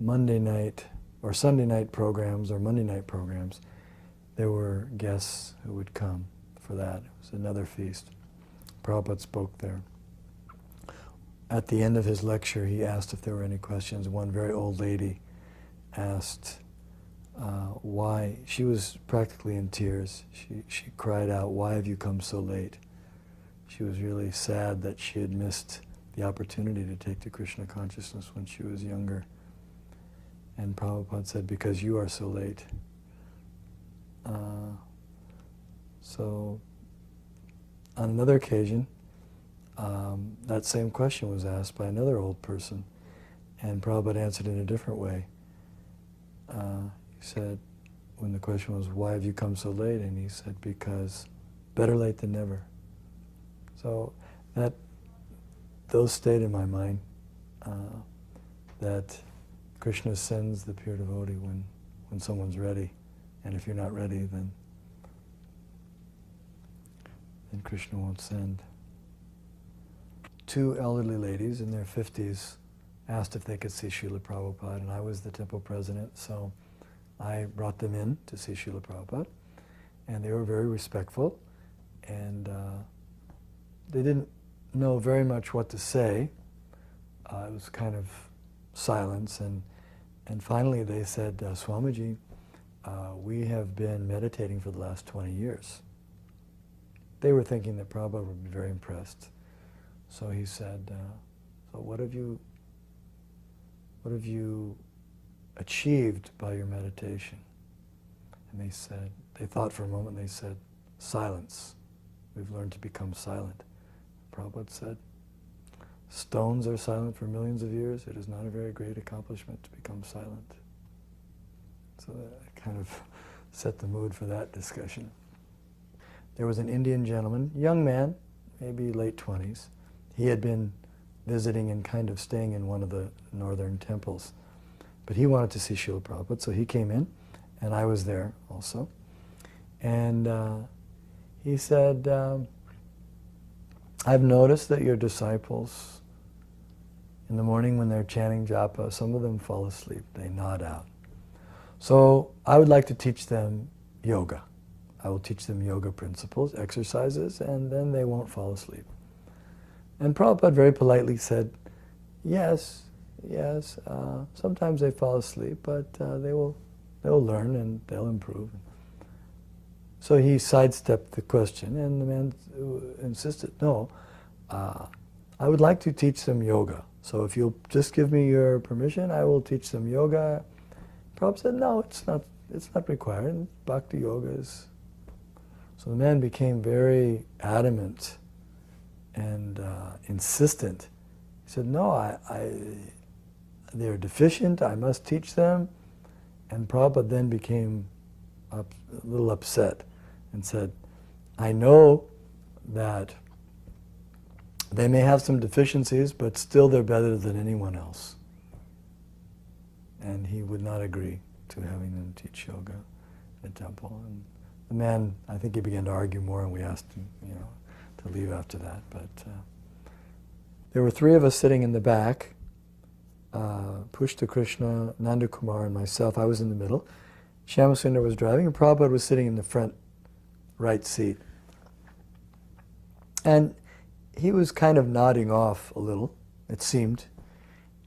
Monday night or Sunday night programs or Monday night programs, there were guests who would come for that. It was another feast. Prabhupada spoke there. At the end of his lecture, he asked if there were any questions. One very old lady asked why. She was practically in tears. She cried out, "Why have you come so late?" She was really sad that she had missed the opportunity to take to Krishna consciousness when she was younger. And Prabhupada said, "Because you are so late." So on another occasion, that same question was asked by another old person, and Prabhupada answered in a different way. He said, when the question was, "Why have you come so late?" And he said, "Because better late than never." So those stayed in my mind, that Krishna sends the pure devotee when someone's ready, and if you're not ready, then Krishna won't send. Two elderly ladies in their 50s asked if they could see Srila Prabhupada, and I was the temple president, so I brought them in to see Srila Prabhupada, and they were very respectful, and they didn't know very much what to say. It was kind of silence, and finally they said, "Swamiji, we have been meditating for the last 20 years. They were thinking that Prabhupada would be very impressed. So he said, "So what have you achieved by your meditation?" And they said, they thought for a moment, they said, "Silence. We've learned to become silent." Prabhupada said, "Stones are silent for millions of years. It is not a very great accomplishment to become silent." So that kind of set the mood for that discussion. There was an Indian gentleman, young man, maybe late 20s. He had been visiting and kind of staying in one of the northern temples. But he wanted to see Srila Prabhupada, so he came in, and I was there also. And he said, "I've noticed that your disciples, in the morning when they're chanting japa, some of them fall asleep, they nod out. So I would like to teach them yoga. I will teach them yoga principles, exercises, and then they won't fall asleep." And Prabhupada very politely said, yes, sometimes they fall asleep, but they'll learn and they'll improve. So he sidestepped the question, and the man insisted, "No, I would like to teach them yoga. So if you'll just give me your permission, I will teach them yoga." Prabhupada said, "No, it's not required. Bhakti Yoga is..." So the man became very adamant and insistent. He said, "No, they're deficient, I must teach them." And Prabhupada then became a little upset and said, "I know that they may have some deficiencies, but still they're better than anyone else." And he would not agree to having them teach yoga at the temple. And the man, I think he began to argue more, and we asked him, to leave after that. But there were three of us sitting in the back, Pushta Krishna, Nanda Kumar, and myself. I was in the middle. Shyamasundar was driving, and Prabhupada was sitting in the front right seat. And he was kind of nodding off a little, it seemed.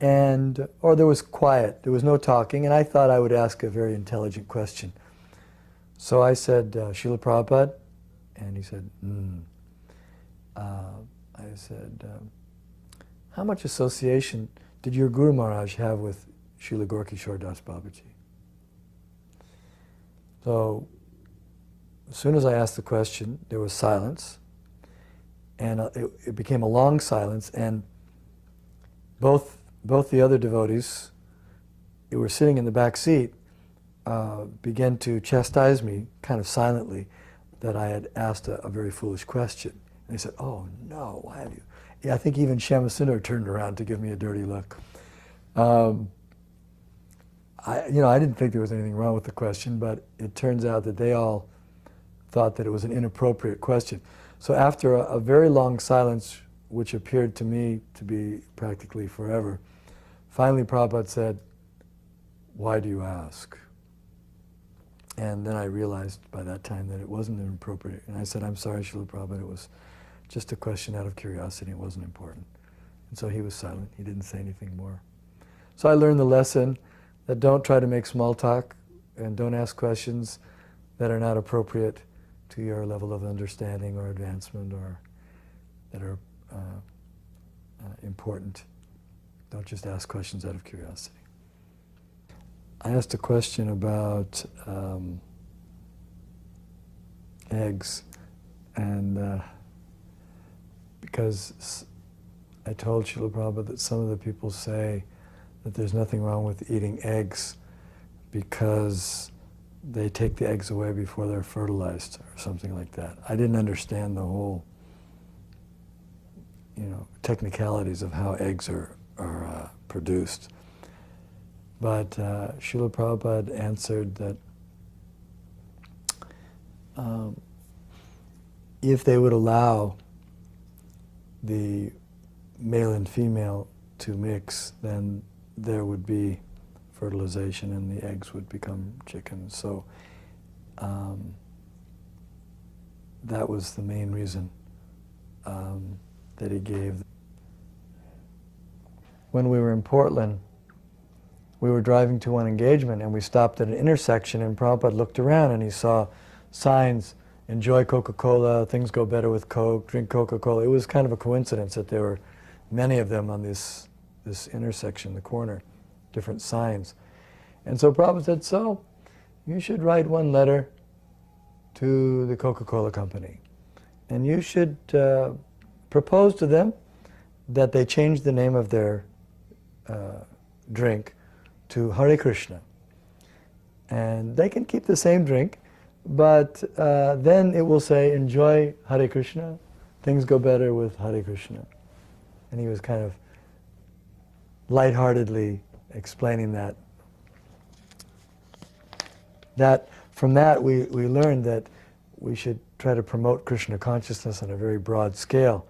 Or there was quiet, there was no talking, and I thought I would ask a very intelligent question. So I said, "Srila Prabhupada?" And he said, I said, "How much association did your Guru Maharaj have with Srila Gaura Das Babaji?" So as soon as I asked the question, there was silence. And it became a long silence, and both the other devotees who were sitting in the back seat began to chastise me, kind of silently, that I had asked a very foolish question. And they said, "Oh no, why have you?" Yeah, I think even Shyamasundar turned around to give me a dirty look. I didn't think there was anything wrong with the question, but it turns out that they all thought that it was an inappropriate question. So after a very long silence, which appeared to me to be practically forever, finally Prabhupada said, why do you ask? And then I realized by that time that it wasn't inappropriate. And I said, I'm sorry, Srila Prabhupada, it was just a question out of curiosity, it wasn't important. And so he was silent, he didn't say anything more. So I learned the lesson that don't try to make small talk and don't ask questions that are not appropriate to your level of understanding or advancement or that are important. Don't just ask questions out of curiosity. I asked a question about eggs, and because I told Srila Prabhupada that some of the people say that there's nothing wrong with eating eggs because they take the eggs away before they're fertilized or something like that. I didn't understand the whole, technicalities of how eggs are produced. But Srila Prabhupada answered that if they would allow the male and female to mix, then there would be fertilization and the eggs would become chickens. So that was the main reason that he gave. When we were in Portland, we were driving to one engagement and we stopped at an intersection, and Prabhupada looked around and he saw signs, enjoy Coca-Cola, things go better with Coke, drink Coca-Cola. It was kind of a coincidence that there were many of them on this intersection, the corner, different signs. And so Prabhupada said, so you should write one letter to the Coca-Cola company and you should propose to them that they change the name of their drink to Hare Krishna. And they can keep the same drink, but then it will say, enjoy Hare Krishna, things go better with Hare Krishna. And he was kind of lightheartedly explaining that. From that we learned that we should try to promote Krishna consciousness on a very broad scale.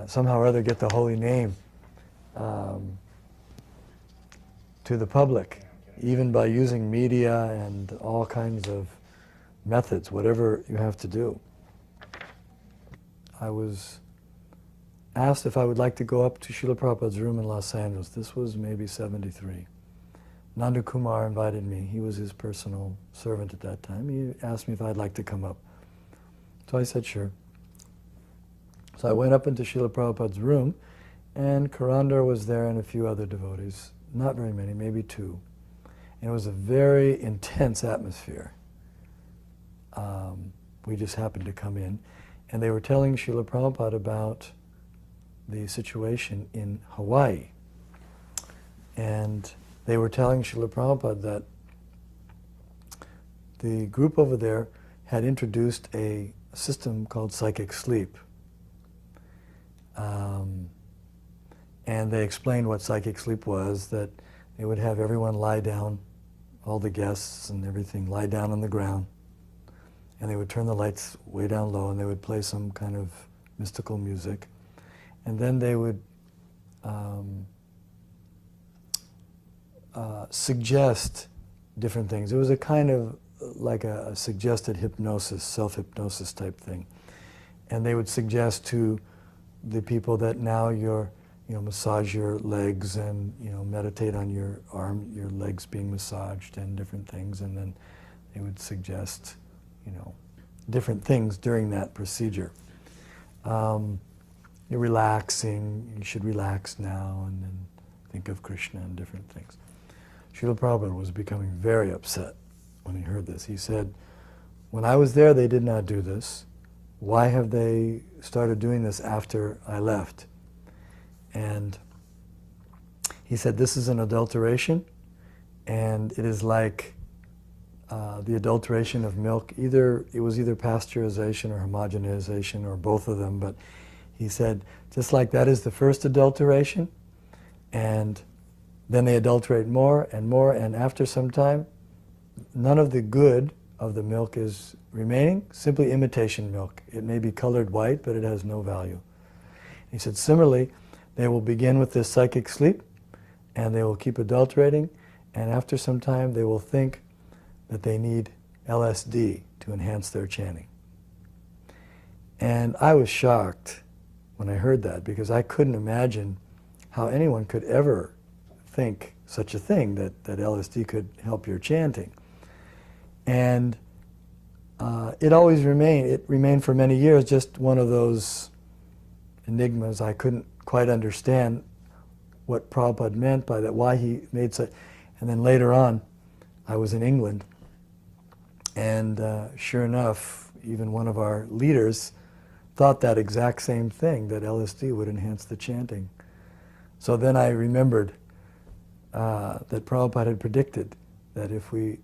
Somehow or other get the holy name to the public, even by using media and all kinds of methods, whatever you have to do. I was asked if I would like to go up to Srila Prabhupada's room in Los Angeles. This was maybe 73. Nandu Kumar invited me. He was his personal servant at that time. He asked me if I'd like to come up. So I said sure. So I went up into Srila Prabhupada's room, and Karandar was there and a few other devotees. Not very many, maybe two. And it was a very intense atmosphere. We just happened to come in, and they were telling Srila Prabhupada about the situation in Hawaii. And they were telling Srila Prabhupada that the group over there had introduced a system called psychic sleep. And they explained what psychic sleep was, that they would have everyone lie down, all the guests and everything, lie down on the ground. And they would turn the lights way down low and they would play some kind of mystical music. And then they would suggest different things. It was a kind of like a suggested hypnosis, self-hypnosis type thing. And they would suggest to the people that now you're, massage your legs and, meditate on your your legs being massaged and different things. And then they would suggest, different things during that procedure. You're relaxing, you should relax now, and then think of Krishna and different things. Srila Prabhupada was becoming very upset when he heard this. He said, when I was there, they did not do this. Why have they started doing this after I left? And he said, this is an adulteration, and it is like the adulteration of milk. It was either pasteurization or homogenization or both of them, but he said, just like that is the first adulteration, and then they adulterate more, and after some time, none of the good of the milk is remaining, simply imitation milk. It may be colored white, but it has no value. He said, similarly, they will begin with this psychic sleep, and they will keep adulterating, And after some time, they will think that they need LSD to enhance their chanting. And I was shocked when I heard that, because I couldn't imagine how anyone could ever think such a thing, that LSD could help your chanting. And it always remained for many years just one of those enigmas. I couldn't quite understand what Prabhupada meant by that, why he made such. And then later on, I was in England, and sure enough, even one of our leaders thought that exact same thing, that LSD would enhance the chanting. So then I remembered that Prabhupada had predicted that if we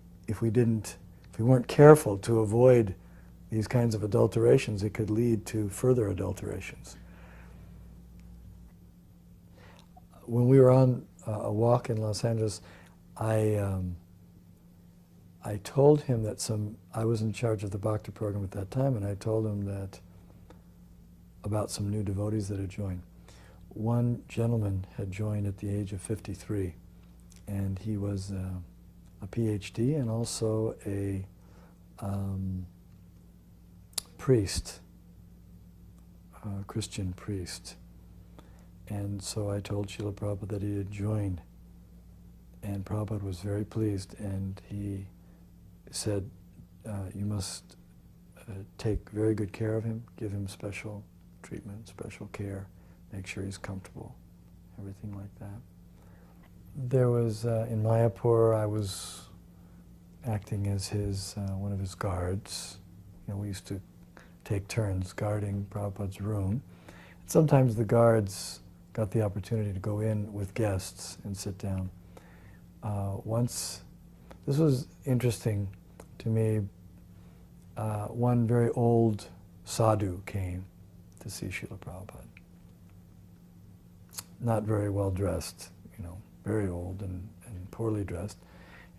weren't careful to avoid these kinds of adulterations, it could lead to further adulterations. When we were on a walk in Los Angeles, I told him that I was in charge of the Bhakti program at that time, and I told him that about some new devotees that had joined. One gentleman had joined at the age of 53, and he was a PhD and also a priest, a Christian priest. And so I told Srila Prabhupada that he had joined, and Prabhupada was very pleased, and he said, you must take very good care of him, give him special treatment, special care, make sure he's comfortable, everything like that. There was, in Mayapur, I was acting as one of his guards. You know, we used to take turns guarding Prabhupada's room. Sometimes the guards got the opportunity to go in with guests and sit down. Once, this was interesting to me, one very old sadhu came to see Srila Prabhupada. Not very well dressed, you know, very old and poorly dressed.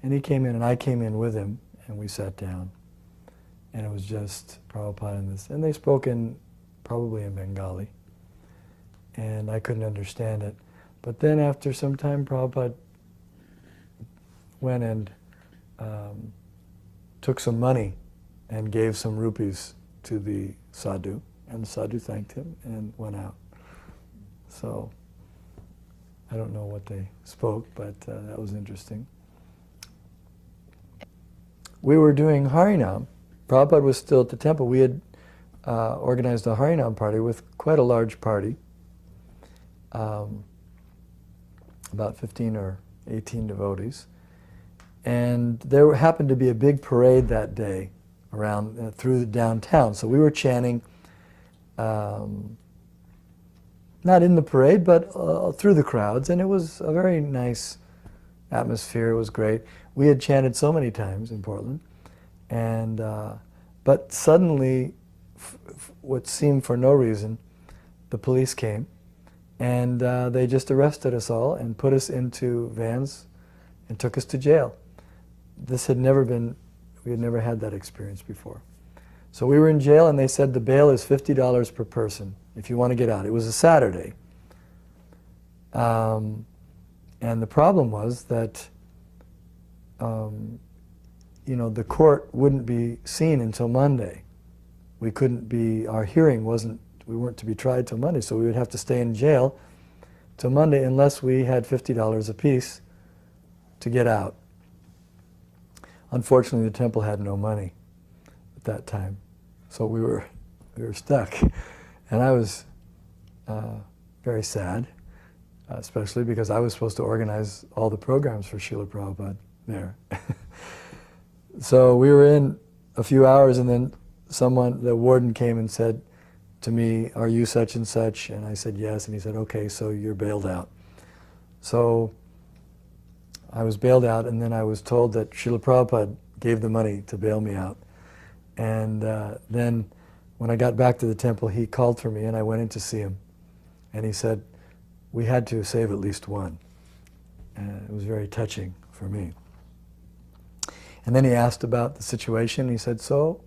And he came in, and I came in with him, and we sat down. And it was just Prabhupada and this. And they spoke probably in Bengali. And I couldn't understand it. But then after some time, Prabhupada went and took some money and gave some rupees to the sadhu. And the sadhu thanked him and went out. So I don't know what they spoke, but that was interesting. We were doing Harinam. Prabhupada was still at the temple. We had organized a Harinam party with quite a large party, about 15 or 18 devotees. And there happened to be a big parade that day around through the downtown. So we were chanting, not in the parade, but through the crowds, and it was a very nice atmosphere. It was great. We had chanted so many times in Portland, and but suddenly, what seemed for no reason, the police came, and they just arrested us all and put us into vans and took us to jail. This had never been, we had never had that experience before. So we were in jail, and they said the bail is $50 per person if you want to get out. It was a Saturday. And the problem was that, the court wouldn't be seen until Monday. We couldn't be, our hearing wasn't, we weren't to be tried till Monday, so we would have to stay in jail till Monday unless we had $50 apiece to get out. Unfortunately, the temple had no money at that time, so we were stuck. And I was very sad, especially because I was supposed to organize all the programs for Srila Prabhupada there. So we were in a few hours, and then the warden came and said to me, "Are you such and such?" And I said, "Yes." And he said, "Okay, so you're bailed out." So I was bailed out, and then I was told that Srila Prabhupada gave the money to bail me out. And then when I got back to the temple, he called for me, and I went in to see him. And he said, we had to save at least one. And it was very touching for me. And then he asked about the situation. He said, "So,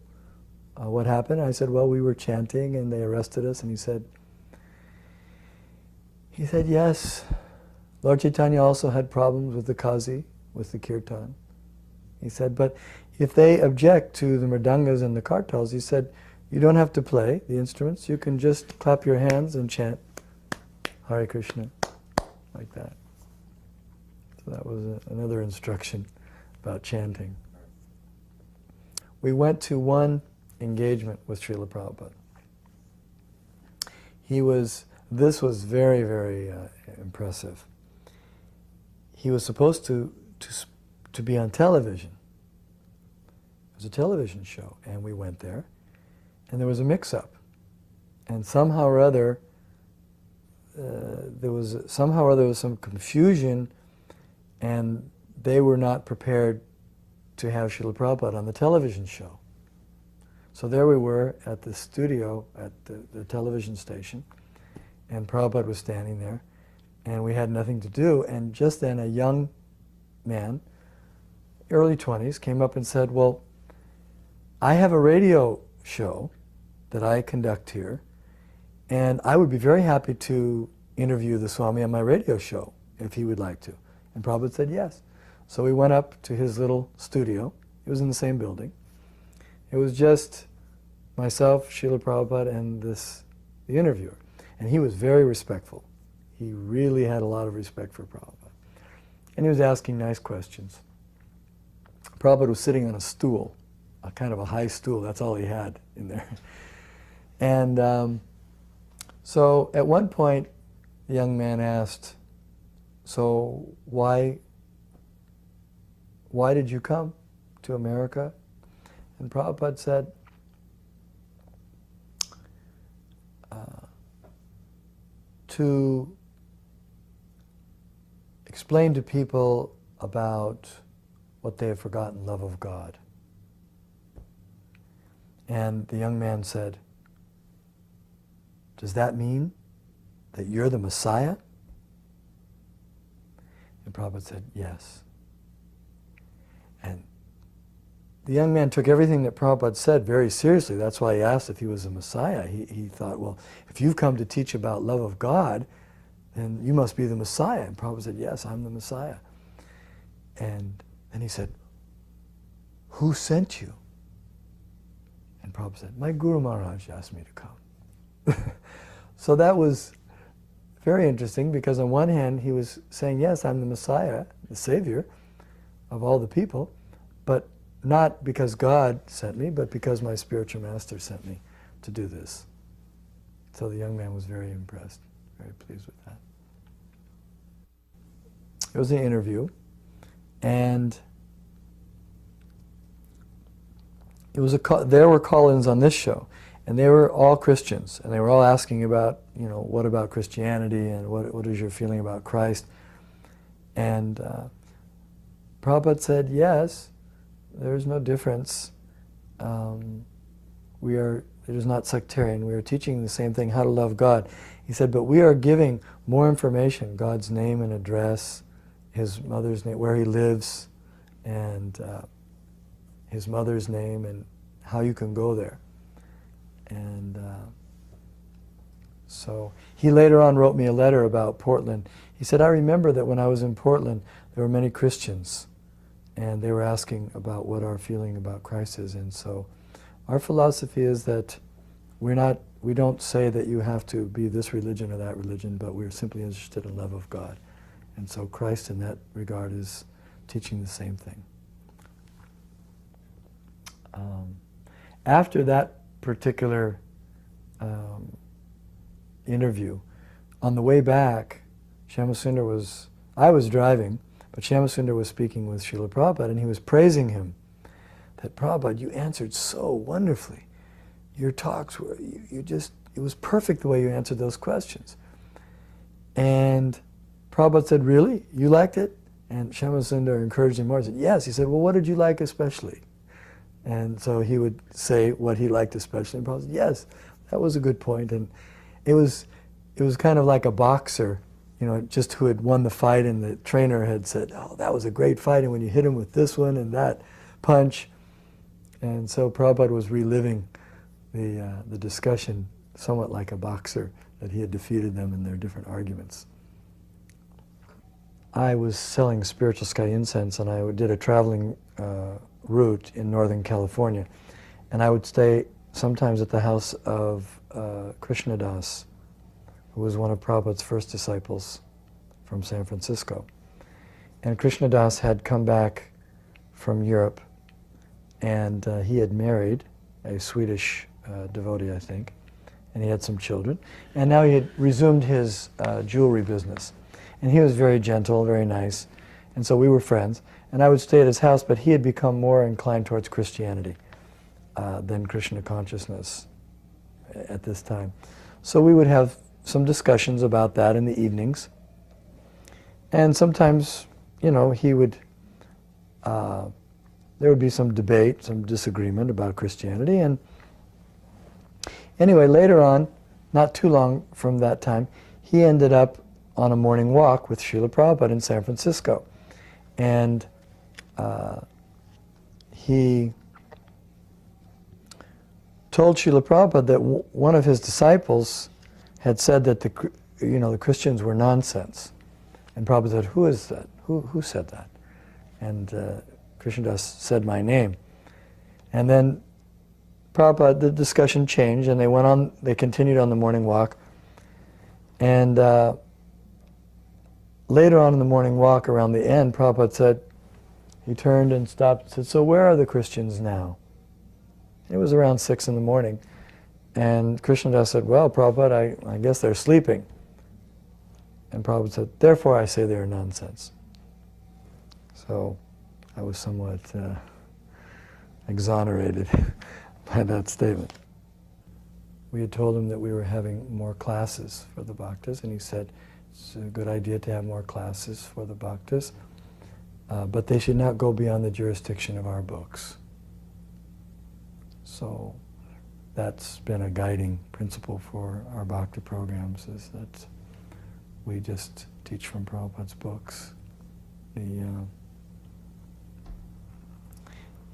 what happened?" I said, "Well, we were chanting, and they arrested us." And he said, "Yes, Lord Chaitanya also had problems with the Qazi, with the kirtan. He said, but if they object to the mridangas and the kartals, he said, you don't have to play the instruments. You can just clap your hands and chant Hare Krishna, like that. So that was another instruction about chanting. We went to one engagement with Srila Prabhupada. This was very, very impressive. He was supposed to be on television. It was a television show, and we went there, and there was a mix-up. And somehow or other, there was some confusion, and they were not prepared to have Srila Prabhupada on the television show. So there we were at the studio, at the television station, and Prabhupada was standing there, and we had nothing to do, and just then a young man, early 20s, came up and said, well, I have a radio show that I conduct here, and I would be very happy to interview the Swami on my radio show, if he would like to. And Prabhupada said yes. So we went up to his little studio. It was in the same building. It was just myself, Srila Prabhupada, and the interviewer. And he was very respectful. He really had a lot of respect for Prabhupada. And he was asking nice questions. Prabhupada was sitting on a stool, a kind of a high stool. That's all he had in there. And so at one point, the young man asked, so why did you come to America? And Prabhupada said, to explain to people about what they have forgotten, love of God. And the young man said, does that mean that you're the Messiah? And Prabhupada said, yes. And the young man took everything that Prabhupada said very seriously. That's why he asked if he was a Messiah. He thought, well, if you've come to teach about love of God, then you must be the Messiah. And Prabhupada said, yes, I'm the Messiah. And he said, who sent you? And Prabhupada said, my Guru Maharaj asked me to come. So that was very interesting, because on one hand he was saying, yes, I'm the Messiah, the Savior of all the people, but not because God sent me, but because my spiritual master sent me to do this. So the young man was very impressed, very pleased with that. It was an interview, and it was there were call-ins on this show, and they were all Christians, and they were all asking about, what about Christianity, and what is your feeling about Christ? And Prabhupada said, yes, there's no difference. It is not sectarian. We are teaching the same thing, how to love God. He said, but we are giving more information, God's name and address, his mother's name, where he lives, and his mother's name, and how you can go there. And so he later on wrote me a letter about Portland. He said, I remember that when I was in Portland, there were many Christians, and they were asking about what our feeling about Christ is. And so our philosophy is that we don't say that you have to be this religion or that religion, but we're simply interested in love of God. And so Christ in that regard is teaching the same thing. After that particular interview, on the way back, I was driving, but Shyamasundar was speaking with Srila Prabhupada, and he was praising him, that Prabhupada, you answered so wonderfully. Your talks were, it was perfect the way you answered those questions. And Prabhupada said, really? You liked it? And Shyamasundar encouraged him more. He said, yes. He said, well, what did you like especially? And so he would say what he liked especially. And Prabhupada said, yes, that was a good point. And it was kind of like a boxer, just who had won the fight, and the trainer had said, oh, that was a great fight, and when you hit him with this one and that punch. And so Prabhupada was reliving the discussion somewhat like a boxer, that he had defeated them in their different arguments. I was selling spiritual sky incense, and I did a traveling route in Northern California. And I would stay sometimes at the house of Krishnadas, who was one of Prabhupada's first disciples from San Francisco. And Krishnadas had come back from Europe, and he had married a Swedish devotee, I think, and he had some children. And now he had resumed his jewelry business. And he was very gentle, very nice, and so we were friends. And I would stay at his house, but he had become more inclined towards Christianity than Krishna consciousness at this time. So we would have some discussions about that in the evenings. And sometimes, you know, he would, there would be some debate, some disagreement about Christianity. And anyway, later on, not too long from that time, he ended up on a morning walk with Srila Prabhupada in San Francisco. And he told Srila Prabhupada that one of his disciples had said that the Christians were nonsense. And Prabhupada said, "Who is that? Who said that?" And Krishnadas said my name. And then Prabhupada, the discussion changed, and they continued on the morning walk. And later on in the morning walk, around the end, Prabhupada said, he turned and stopped and said, "So where are the Christians now?" It was around 6 in the morning. And Krishnadas said, "Well, Prabhupada, I guess they're sleeping." And Prabhupada said, "Therefore I say they are nonsense." So I was somewhat exonerated by that statement. We had told him that we were having more classes for the bhaktas, and he said, "It's a good idea to have more classes for the bhaktas, but they should not go beyond the jurisdiction of our books." So that's been a guiding principle for our bhakti programs, is that we just teach from Prabhupada's books.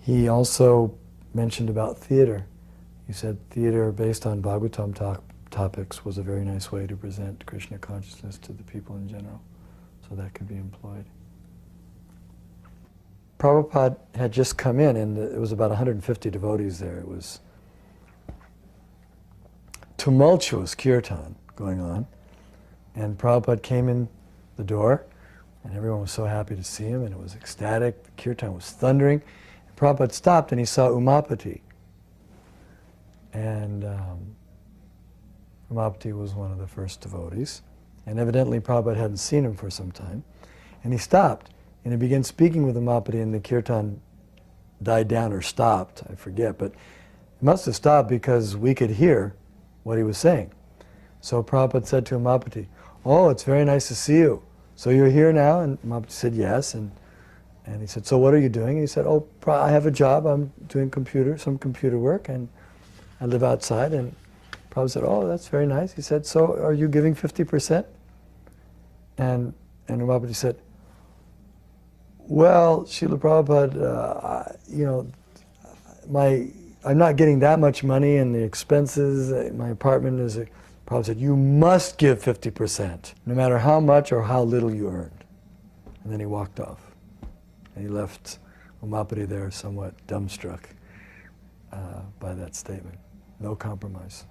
He also mentioned about theater. He said theater based on Bhagavatam topics was a very nice way to present Krishna consciousness to the people in general. So that could be employed. Prabhupada had just come in, and it was about 150 devotees there. It was tumultuous kirtan going on. And Prabhupada came in the door, and everyone was so happy to see him, and it was ecstatic. The kirtan was thundering. And Prabhupada stopped, and he saw Umapati. And Umapati was one of the first devotees. And evidently Prabhupada hadn't seen him for some time. And he stopped, and he began speaking with Umapati, and the kirtan died down or stopped, I forget. But it must have stopped because we could hear what he was saying. So Prabhupada said to Umapati, "Oh, it's very nice to see you. So you're here now?" And Umapati said, "Yes." And he said, "So what are you doing?" And he said, "Oh, I have a job. I'm doing some computer work, and I live outside." And Prabhupada said, "Oh, that's very nice." He said, "So are you giving 50%? And Umapati said, "Well, Srila Prabhupada, I'm not getting that much money, and the expenses, my apartment is..." Prabhupada said, "You must give 50%, no matter how much or how little you earned." And then he walked off. And he left Umapati there somewhat dumbstruck by that statement. No compromise.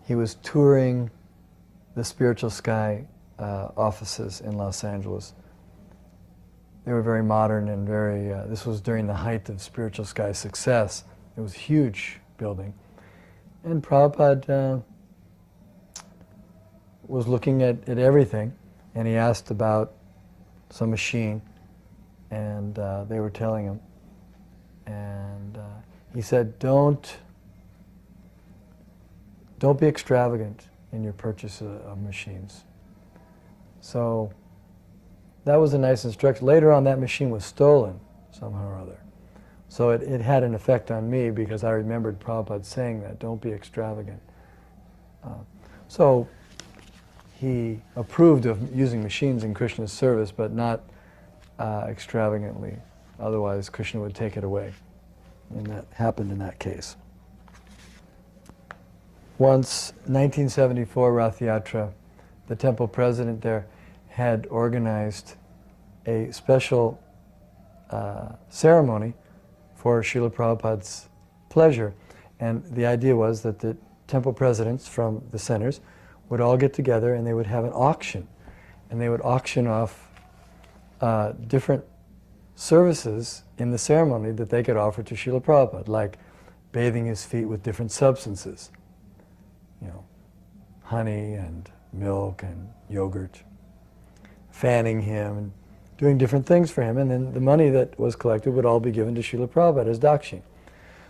He was touring the Spiritual Sky offices in Los Angeles. They were very modern and very, this was during the height of Spiritual Sky success. It was a huge building. And Prabhupada was looking at everything, and he asked about some machine, and they were telling him. And he said, don't be extravagant in your purchase of machines. So that was a nice instruction. Later on, that machine was stolen somehow or other. So it had an effect on me because I remembered Prabhupada saying that, don't be extravagant. So he approved of using machines in Krishna's service, but not extravagantly. Otherwise, Krishna would take it away. And that happened in that case. Once, 1974 Rath Yatra, the temple president there had organized a special ceremony for Srila Prabhupada's pleasure. And the idea was that the temple presidents from the centers would all get together and they would have an auction. And they would auction off different services in the ceremony that they could offer to Srila Prabhupada, like bathing his feet with different substances, you know, honey and milk and yogurt, fanning him and doing different things for him, and then the money that was collected would all be given to Srila Prabhupada as dakshin.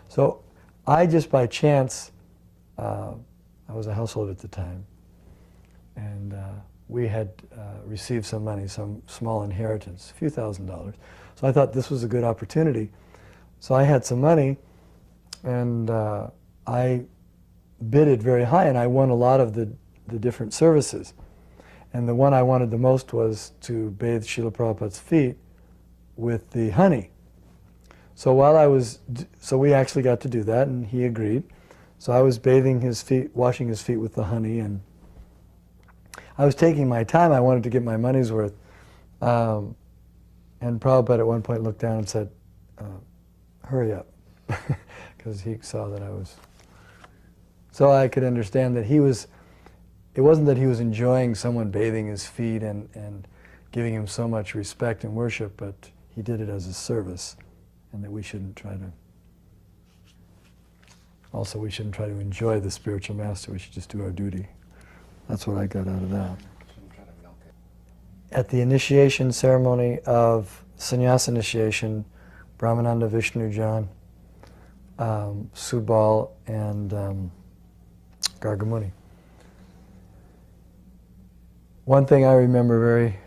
So I just by chance, I was a household at the time, and we had received some money, some small inheritance, a few $1,000s. So I thought this was a good opportunity. So I had some money, and I bid it very high, and I won a lot of the different services. And the one I wanted the most was to bathe Srila Prabhupada's feet with the honey. So so we actually got to do that, and he agreed. So I was bathing his feet, washing his feet with the honey, and I was taking my time. I wanted to get my money's worth. And Prabhupada at one point looked down and said, hurry up, because he saw that I was... So I could understand that it wasn't that he was enjoying someone bathing his feet and giving him so much respect and worship, but he did it as a service, and that we shouldn't try to... Also, we shouldn't try to enjoy the spiritual master. We should just do our duty. That's what I got out of that. At the initiation ceremony of sannyas initiation, Brahmananda Vishnujan, Subal, and Gargamuni. One thing I remember very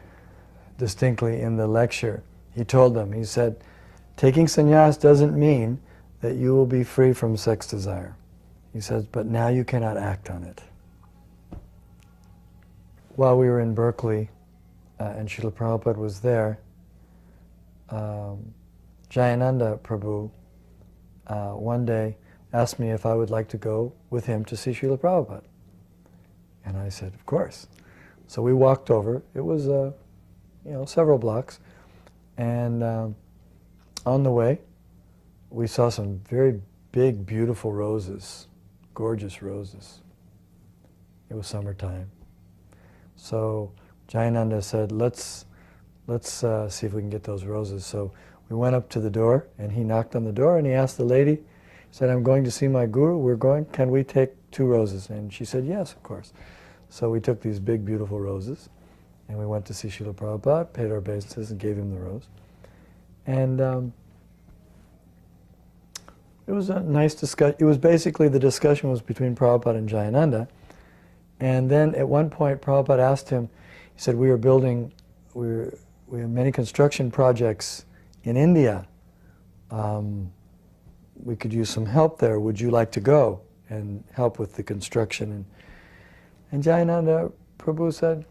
distinctly in the lecture, he told them, he said, taking sannyas doesn't mean that you will be free from sex desire. He says, but now you cannot act on it. While we were in Berkeley, and Srila Prabhupada was there, Jayananda Prabhu one day asked me if I would like to go with him to see Srila Prabhupada. And I said, of course. So we walked over. It was, several blocks. And on the way, we saw some very big, beautiful roses, gorgeous roses. It was summertime. So Jayananda said, let's see if we can get those roses. So we went up to the door, and he knocked on the door, and he asked the lady, he said, I'm going to see my guru, we're going, can we take 2 roses? And she said, yes, of course. So we took these big, beautiful roses, and we went to see Srila Prabhupada, paid our obeisances, and gave him the rose. And it was a nice discussion. It was basically, the discussion was between Prabhupada and Jayananda. And then at one point, Prabhupada asked him, he said, we have many construction projects in India. We could use some help there. Would you like to go and help with the construction? And Jayananda Prabhu said,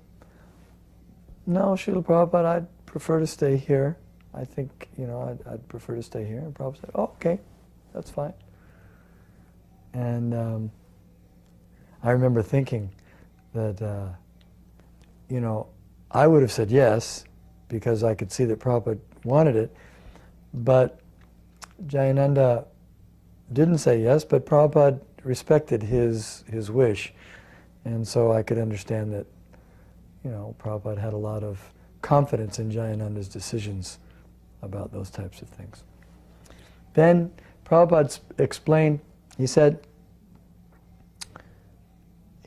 no, Srila Prabhupada, I'd prefer to stay here. I think, I'd prefer to stay here. And Prabhupada said, oh, okay, that's fine. And I remember thinking that, I would have said yes, because I could see that Prabhupada wanted it, but Jayananda didn't say yes, but Prabhupada respected his wish, and so I could understand that, Prabhupada had a lot of confidence in Jayananda's decisions about those types of things. Then Prabhupada explained, he said,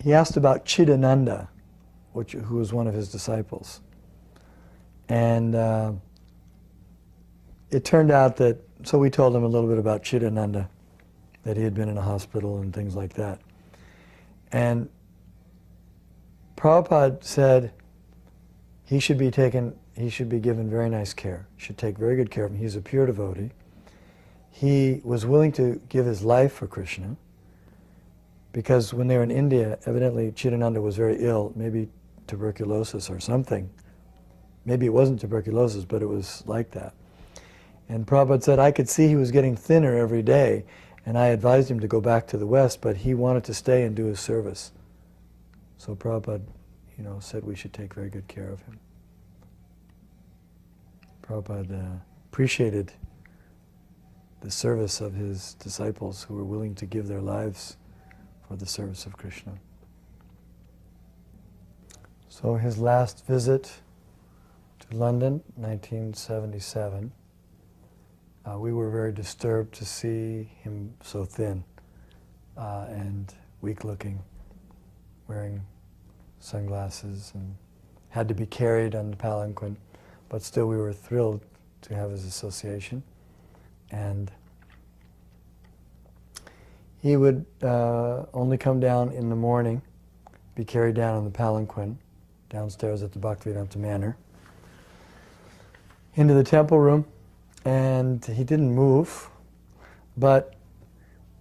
he asked about Chidananda, who was one of his disciples. And it turned out that, so we told him a little bit about Chidananda, that he had been in a hospital and things like that. And Prabhupada said he should be given very nice care. He should take very good care of him. He's a pure devotee. He was willing to give his life for Krishna, because when they were in India, evidently Chidananda was very ill, maybe tuberculosis or something. Maybe it wasn't tuberculosis, but it was like that. And Prabhupada said, I could see he was getting thinner every day, and I advised him to go back to the West, but he wanted to stay and do his service. So Prabhupada, said we should take very good care of him. Prabhupada appreciated the service of his disciples who were willing to give their lives for the service of Krishna. So his last visit to London, 1977, we were very disturbed to see him so thin and weak-looking, wearing sunglasses, and had to be carried on the palanquin. But still we were thrilled to have his association. And he would only come down in the morning, be carried down on the palanquin, downstairs at the Bhaktivedanta Manor, into the temple room, and he didn't move, but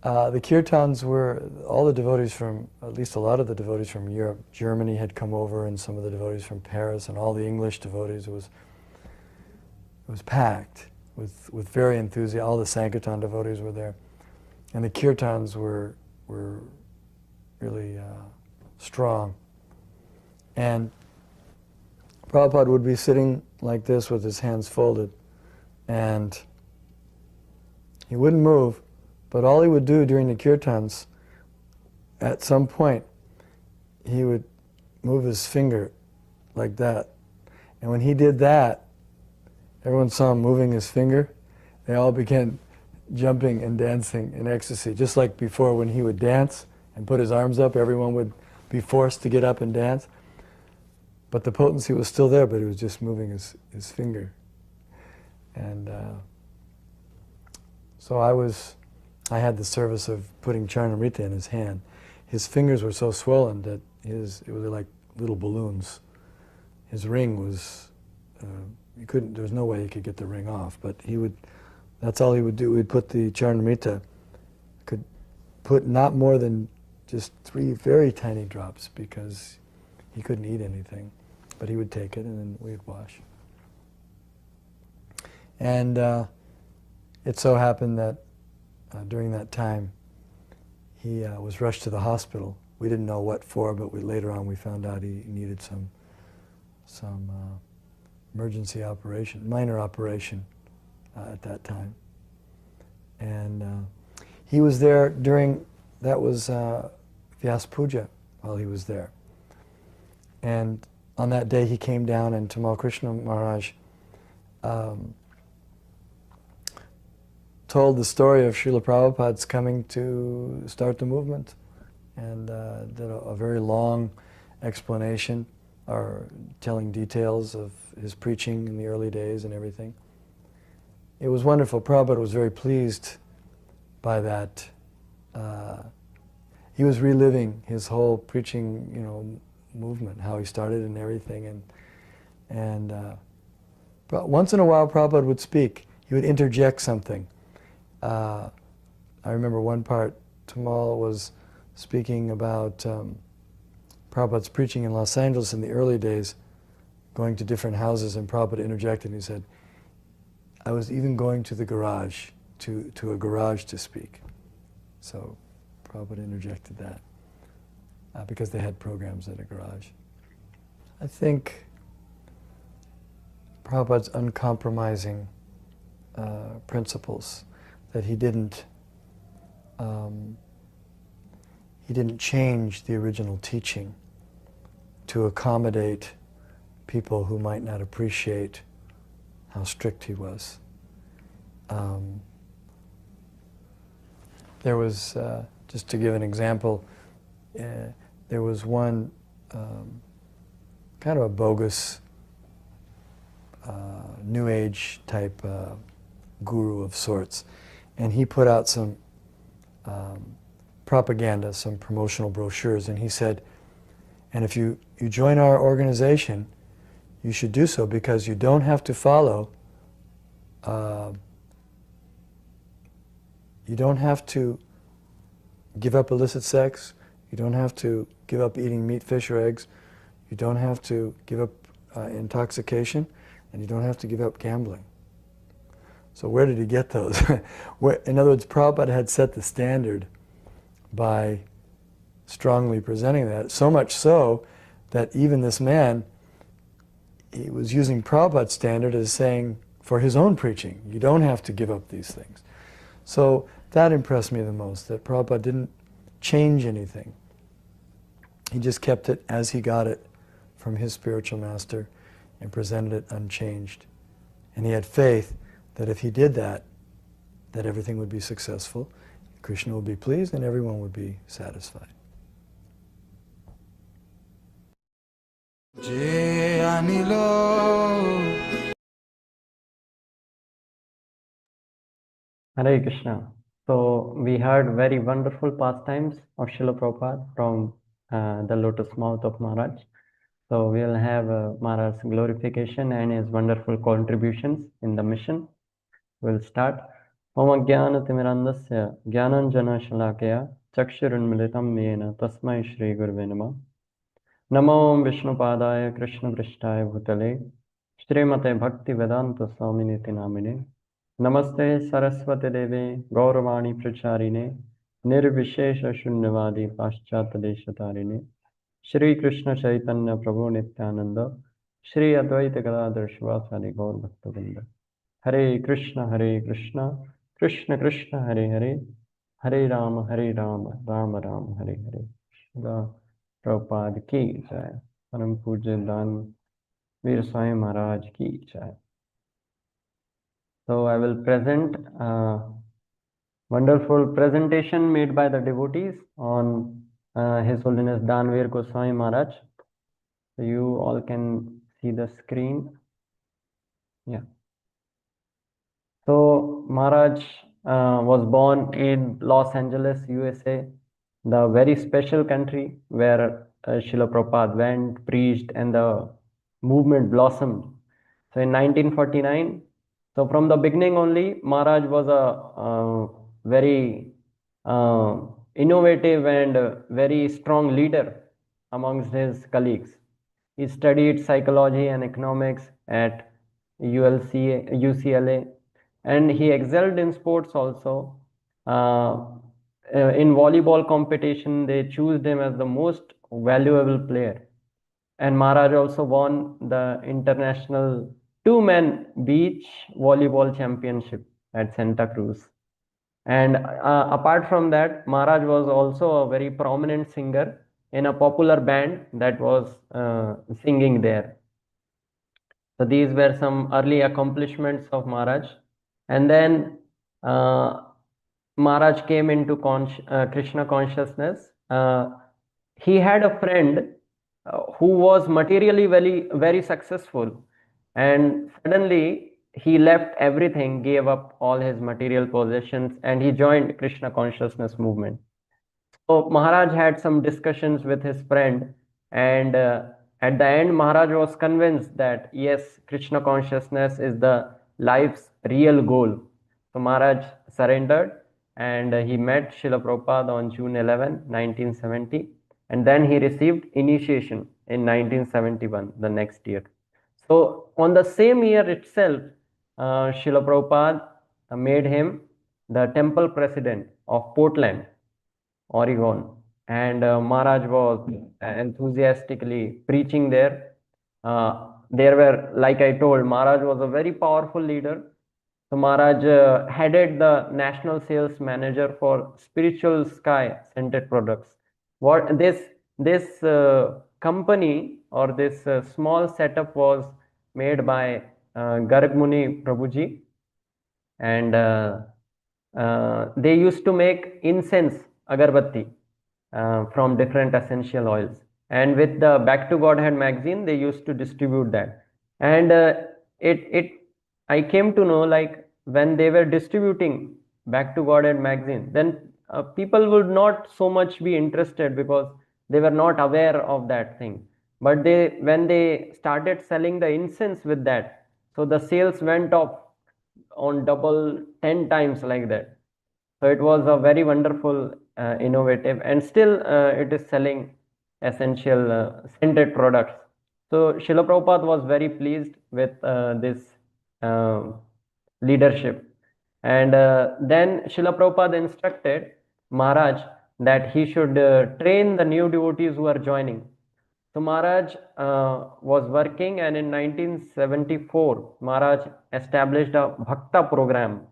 the kirtans were, all the devotees from, at least a lot of the devotees from Europe, Germany had come over, and some of the devotees from Paris, and all the English devotees. It was packed with very enthusiasm. All the Sankirtan devotees were there. And the kirtans were really strong. And Prabhupada would be sitting like this with his hands folded, and he wouldn't move, but all he would do during the kirtans, at some point, he would move his finger like that. And when he did that, everyone saw him moving his finger. They all began jumping and dancing in ecstasy. Just like before, when he would dance and put his arms up, everyone would be forced to get up and dance. But the potency was still there, but he was just moving his finger. And so I had the service of putting Charnamrita in his hand. His fingers were so swollen that it was like little balloons. His ring was, there was no way he could get the ring off, but that's all he would do. He'd put the Charnamrita, could put not more than just 3 very tiny drops, because he couldn't eat anything. But he would take it, and then we'd wash. And it so happened that during that time, he was rushed to the hospital. We didn't know what for, but later on we found out he needed some emergency operation, minor operation at that time. And he was there that was Vyas Puja while he was there. And on that day he came down, and Tamal Krishna Maharaj told the story of Srila Prabhupada's coming to start the movement, and did a very long explanation, or telling details of his preaching in the early days and everything. It was wonderful. Prabhupada was very pleased by that. He was reliving his whole preaching, movement, how he started and everything. And once in a while, Prabhupada would speak. He would interject something. I remember one part, Tamal was speaking about Prabhupada's preaching in Los Angeles in the early days, going to different houses, and Prabhupada interjected and he said, I was even going to the garage, to a garage to speak. So Prabhupada interjected that because they had programs at a garage. I think Prabhupada's uncompromising principles, that he didn't change the original teaching to accommodate people who might not appreciate how strict he was. There was, just to give an example, there was one kind of a bogus New Age type guru of sorts, and he put out some propaganda, some promotional brochures, and he said, and if you join our organization, you should do so because you don't have to follow, you don't have to give up illicit sex, you don't have to give up eating meat, fish, or eggs, you don't have to give up intoxication, and you don't have to give up gambling. So where did he get those? In other words, Prabhupada had set the standard by strongly presenting that, so much so that even this man, he was using Prabhupada's standard as saying, for his own preaching. You don't have to give up these things. So that impressed me the most, that Prabhupada didn't change anything. He just kept it as he got it from his spiritual master and presented it unchanged. And he had faith that if he did that, that everything would be successful, Krishna would be pleased, and everyone would be satisfied. Hare Krishna. So we heard very wonderful pastimes of Srila Prabhupada from the lotus mouth of Maharaj. So we'll have Maharaj's glorification and his wonderful contributions in the mission. We'll start. Om Jnana Timirandasya Jnananjana Shalakaya Chakshurunmilitam Yena Tasmai Shri Gurave Namah. Namo Vishnu Padaya Krishna Prishtaya Bhutale Shrimate Bhakti Vedanta Swaminiti Namine Namaste Saraswati Deve Gauravani Pracharine Nirvishesha Shunyavadi Paschat Deshatarine Shri Krishna Chaitanya Prabhu Nityananda Shri Advaita Gadadhar Shivasadi Gaur Bhaktavinda Hare Krishna Krishna Krishna Hare Hare Hare Rama Rama Rama Hare Hare Shri Prabhupada ki jai, Param Pujya Danavir Swami Maharaj ki jai. So I will present a wonderful presentation made by the devotees on His Holiness Danavir Goswami Maharaj. So you all can see the screen. Yeah. So Maharaj was born in Los Angeles, USA, the very special country where Srila Prabhupada went, preached, and the movement blossomed. So in 1949, so from the beginning only, Maharaj was a very innovative and very strong leader amongst his colleagues. He studied psychology and economics at UCLA, and he excelled in sports also. In volleyball competition, they chose him as the most valuable player. And Maharaj also won the international two-man beach volleyball championship at Santa Cruz. And apart from that, Maharaj was also a very prominent singer in a popular band that was singing there. So these were some early accomplishments of Maharaj. And then Maharaj came into Krishna consciousness. He had a friend who was materially very successful, and suddenly he left everything, gave up all his material possessions, and he joined Krishna consciousness movement. So Maharaj had some discussions with his friend, and at the end Maharaj was convinced that yes, Krishna consciousness is the life's real goal. So Maharaj surrendered, and he met Srila Prabhupada on June 11, 1970, and then he received initiation in 1971, the next year. So on the same year itself, Srila Prabhupada made him the temple president of Portland, Oregon, and Maharaj was enthusiastically preaching there. There were, like I told, Maharaj was a very powerful leader. So Maharaj headed the national sales manager for Spiritual Sky scented products. What this company or this small setup was made by Garg Muni Prabhuji, and they used to make incense agarbatti from different essential oils, and with the Back to Godhead magazine they used to distribute that. And I came to know, like, when they were distributing Back to Godhead magazine, then people would not so much be interested because they were not aware of that thing. But when they started selling the incense with that, so the sales went up on double, 10 times like that. So it was a very wonderful, innovative, and still it is selling essential scented products. So Srila Prabhupada was very pleased with this leadership. And then Srila Prabhupada instructed Maharaj that he should train the new devotees who are joining. So Maharaj was working, and in 1974, Maharaj established a Bhakta program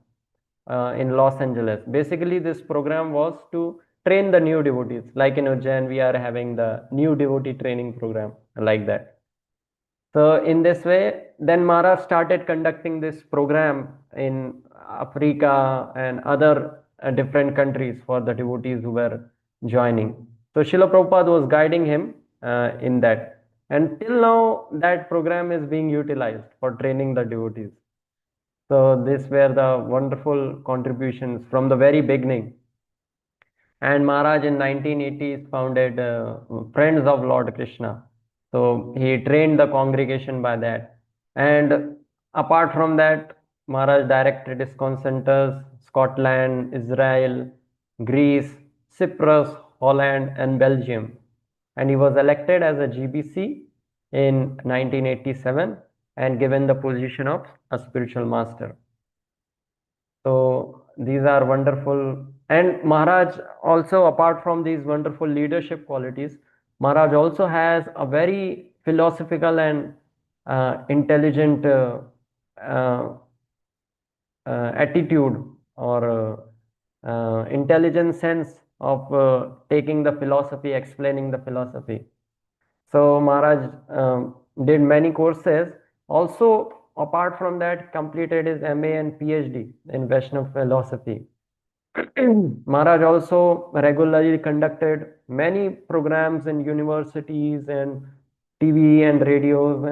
in Los Angeles. Basically, this program was to train the new devotees. Like in Ujjain, we are having the new devotee training program like that. So in this way, then Maharaj started conducting this program in Africa and other different countries for the devotees who were joining. So Srila Prabhupada was guiding him in that. And till now, that program is being utilized for training the devotees. So these were the wonderful contributions from the very beginning. And Maharaj in 1980s founded Friends of Lord Krishna. So he trained the congregation by that. And apart from that, Maharaj directed ISKCON centers, Scotland, Israel, Greece, Cyprus, Holland, and Belgium. And he was elected as a GBC in 1987 and given the position of a spiritual master. So these are wonderful. And Maharaj also, apart from these wonderful leadership qualities, Maharaj also has a very philosophical and intelligent uh, attitude or intelligent sense of taking the philosophy, explaining the philosophy. So Maharaj did many courses. Also, apart from that, completed his MA and PhD in Vaishnava philosophy. Maharaj also regularly conducted many programs in universities and TV and radios,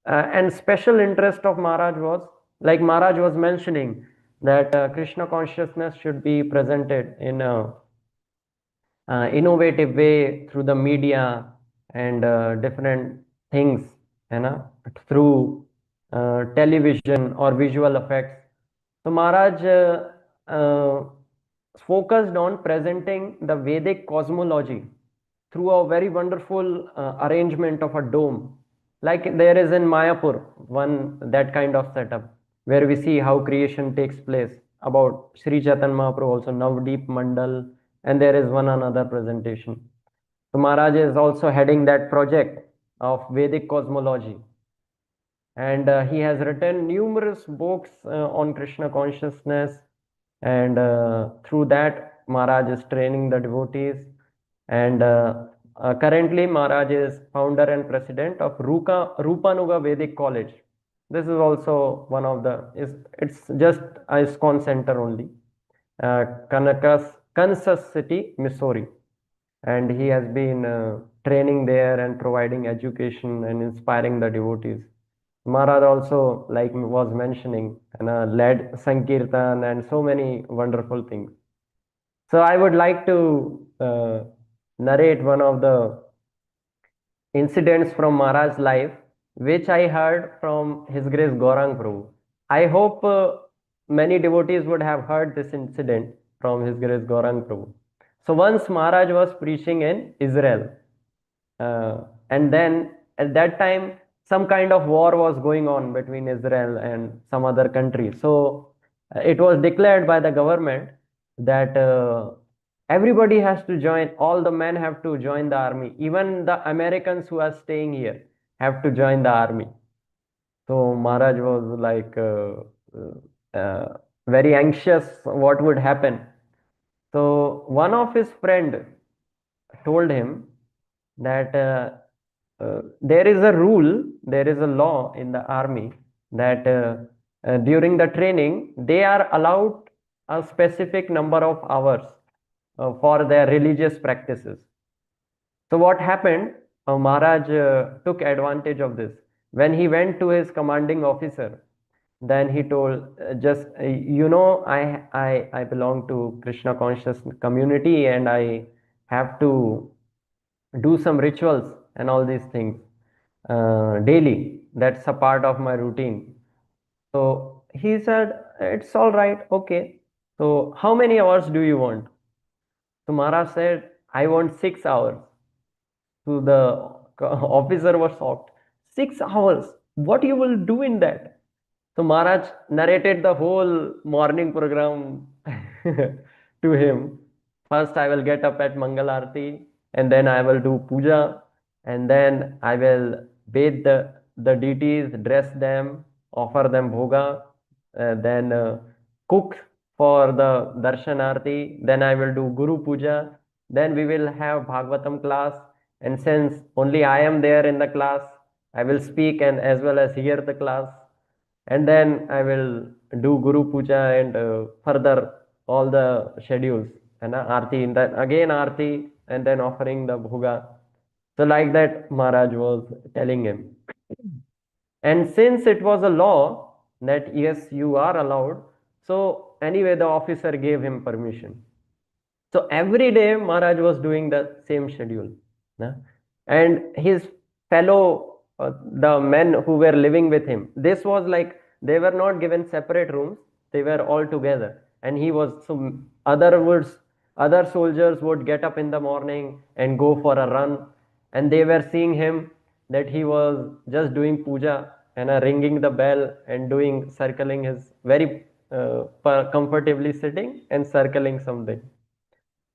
and special interest of Maharaj was, like Maharaj was mentioning, that Krishna consciousness should be presented in a innovative way through the media and different things, you know, through television or visual effects. So Maharaj focused on presenting the Vedic cosmology through a very wonderful arrangement of a dome, like there is in Mayapur, one that kind of setup where we see how creation takes place. About Sri Chaitanya Mahaprabhu also Navdeep Mandal, and there is one another presentation. So Maharaj is also heading that project of Vedic cosmology, and he has written numerous books on Krishna consciousness, and through that Maharaj is training the devotees. And currently Maharaj is founder and president of Rupanuga Vedic College. This is also one of the, it's just a ISKCON center only, Kansas City, Missouri. And he has been training there and providing education and inspiring the devotees. Maharaj also, like was mentioning, led Sankirtan and so many wonderful things. So I would like to narrate one of the incidents from Maharaj's life, which I heard from His Grace Gaurang Prabhu. I hope many devotees would have heard this incident from His Grace Gaurang Prabhu. So once Maharaj was preaching in Israel, and then at that time some kind of war was going on between Israel and some other country. So it was declared by the government that everybody has to join, all the men have to join the army, even the Americans who are staying here have to join the army. So Maharaj was like very anxious what would happen. So one of his friend told him that there is a rule, there is a law in the army that during the training they are allowed a specific number of hours for their religious practices. So what happened? Maharaj took advantage of this. When he went to his commanding officer, then he told, just I belong to Krishna conscious community and I have to do some rituals and all these things daily. That's a part of my routine. So he said, it's all right, okay. So how many hours do you want? So Maharaj said, I want 6 hours. So the officer was shocked. 6 hours? What you will do in that? So Maharaj narrated the whole morning program to him. First, I will get up at Mangal Aarti, and then I will do puja, and then I will bathe the deities, dress them, offer them bhoga, then cook for the darshanarti. Then I will do Guru Puja. Then we will have Bhagavatam class. And since only I am there in the class, I will speak and as well as hear the class. And then I will do Guru Puja and further all the schedules. And Aarti, and then again Aarti, and then offering the bhoga. So like that, Maharaj was telling him. And since it was a law that yes, you are allowed, so anyway, the officer gave him permission. So every day Maharaj was doing the same schedule. Na? And his fellow, the men who were living with him, this was like they were not given separate rooms, they were all together. And he was, so other soldiers would get up in the morning and go for a run, and they were seeing him that he was just doing puja and ringing the bell and doing circling his very comfortably sitting and circling something.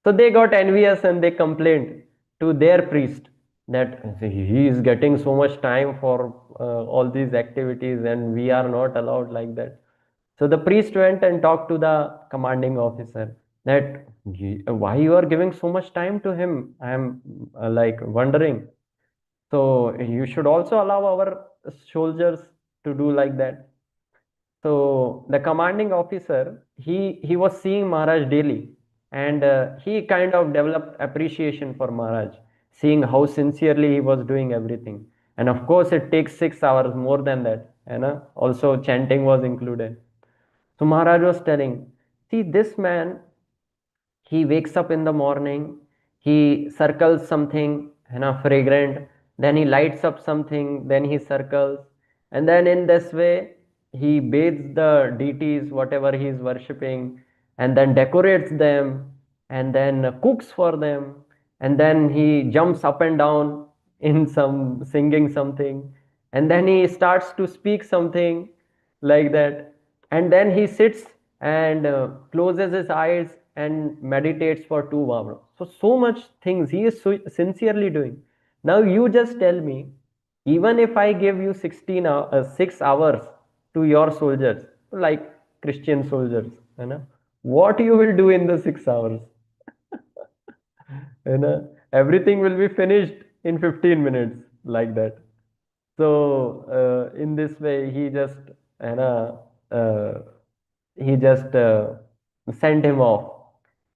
So they got envious and they complained to their priest that he is getting so much time for all these activities and we are not allowed like that. So the priest went and talked to the commanding officer that why you are giving so much time to him. I am like wondering. So you should also allow our soldiers to do like that. So the commanding officer, he was seeing Maharaj daily, and he kind of developed appreciation for Maharaj, seeing how sincerely he was doing everything. And of course, it takes 6 hours more than that, and also chanting was included. So Maharaj was telling, see this man, he wakes up in the morning, he circles something, fragrant, then he lights up something, then he circles, and then in this way, he bathes the deities, whatever he is worshipping, and then decorates them, and then cooks for them, and then he jumps up and down in some singing something, and then he starts to speak something like that, and then he sits and closes his eyes and meditates for 2 hours. So much things he is so sincerely doing. Now you just tell me, even if I give you 6 hours to your soldiers, like Christian soldiers, what you will do in the 6 hours? Everything will be finished in 15 minutes, like that. So in this way, uh, he just sent him off.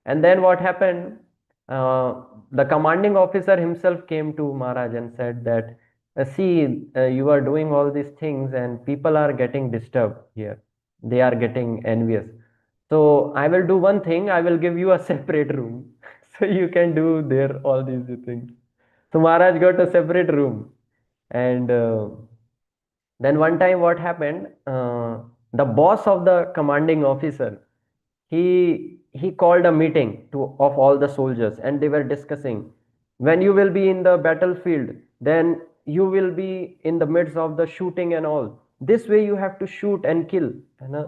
And then what happened? The commanding officer himself came to Maharaj and said that, see, you are doing all these things and people are getting disturbed here. They are getting envious. So I will do one thing. I will give you a separate room, so you can do there all these things. So Maharaj got a separate room, and then one time what happened? The boss of the commanding officer, he called a meeting of all the soldiers, and they were discussing, when you will be in the battlefield, then you will be in the midst of the shooting and all. This way you have to shoot and kill.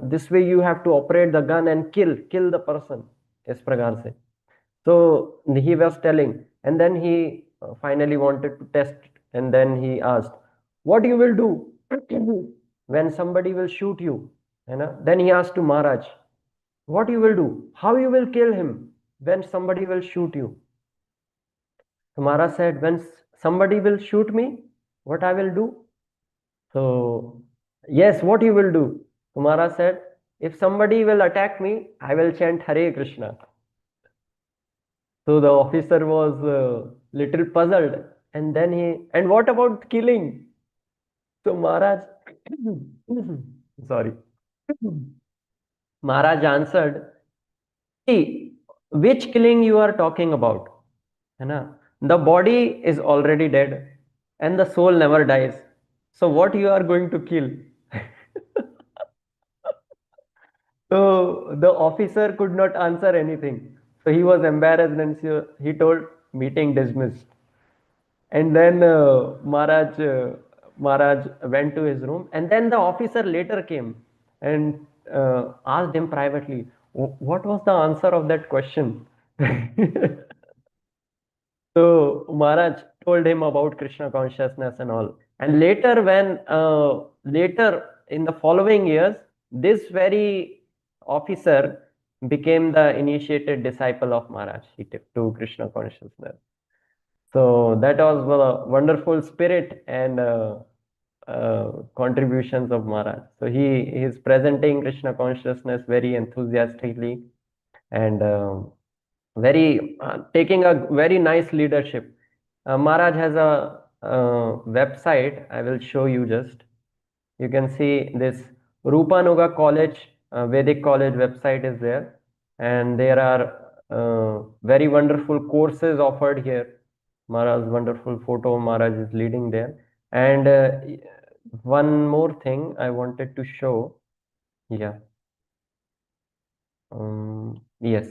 This way you have to operate the gun and kill the person. इस प्रकार से. So he was telling, and then he finally wanted to test, and then he asked, "What you will do when somebody will shoot you?" Then he asked to Maharaj, "What you will do? How you will kill him when somebody will shoot you?" So Maharaj said, "When somebody will shoot me, what I will do?" So yes, what you will do? So Maharaj said, "If somebody will attack me, I will chant Hare Krishna." So the officer was little puzzled, and then and what about killing? So Maharaj, sorry, Maharaj answered, see, which killing you are talking about? The body is already dead and the soul never dies. So what you are going to kill? So the officer could not answer anything. So he was embarrassed and he told, meeting dismissed. And then Maharaj went to his room, and then the officer later came and asked him privately, what was the answer of that question? So Maharaj told him about Krishna consciousness and all. And later, when later in the following years, this very officer became the initiated disciple of Maharaj. He took to Krishna consciousness. So that was a wonderful spirit and contributions of Maharaj. So he is presenting Krishna consciousness very enthusiastically and very taking a very nice leadership. Maharaj has a website. I will show you just. You can see this Rupanuga College, Vedic College website is there, and there are very wonderful courses offered here. Maharaj's wonderful photo. Maharaj is leading there, and one more thing I wanted to show. Yeah. Yes.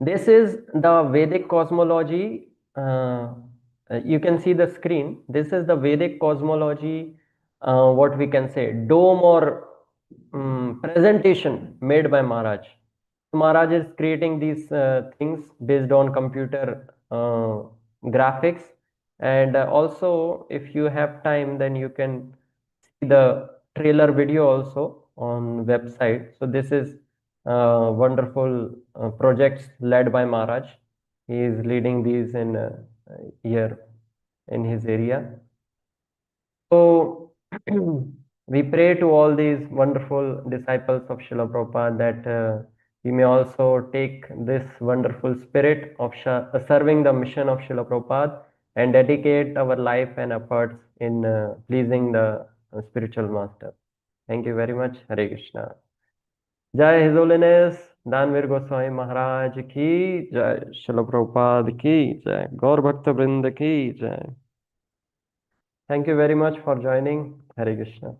This is the Vedic cosmology. You can see the screen. This is the Vedic cosmology, what we can say, dome or presentation made by Maharaj. Maharaj is creating these things based on computer graphics. And also, if you have time, then you can see the trailer video also on website. So this is wonderful projects led by Maharaj. He is leading these in here in his area. So we pray to all these wonderful disciples of Srila Prabhupada that we may also take this wonderful spirit of serving the mission of Srila Prabhupada and dedicate our life and efforts in pleasing the spiritual master. Thank you very much. Hare Krishna. Jai His Holiness Danavir Goswami Maharaj ki Jai, Srila Prabhupada ki Jai, Gaur Bhakta Vrinda ki Jai. Thank you very much for joining. Hare Krishna.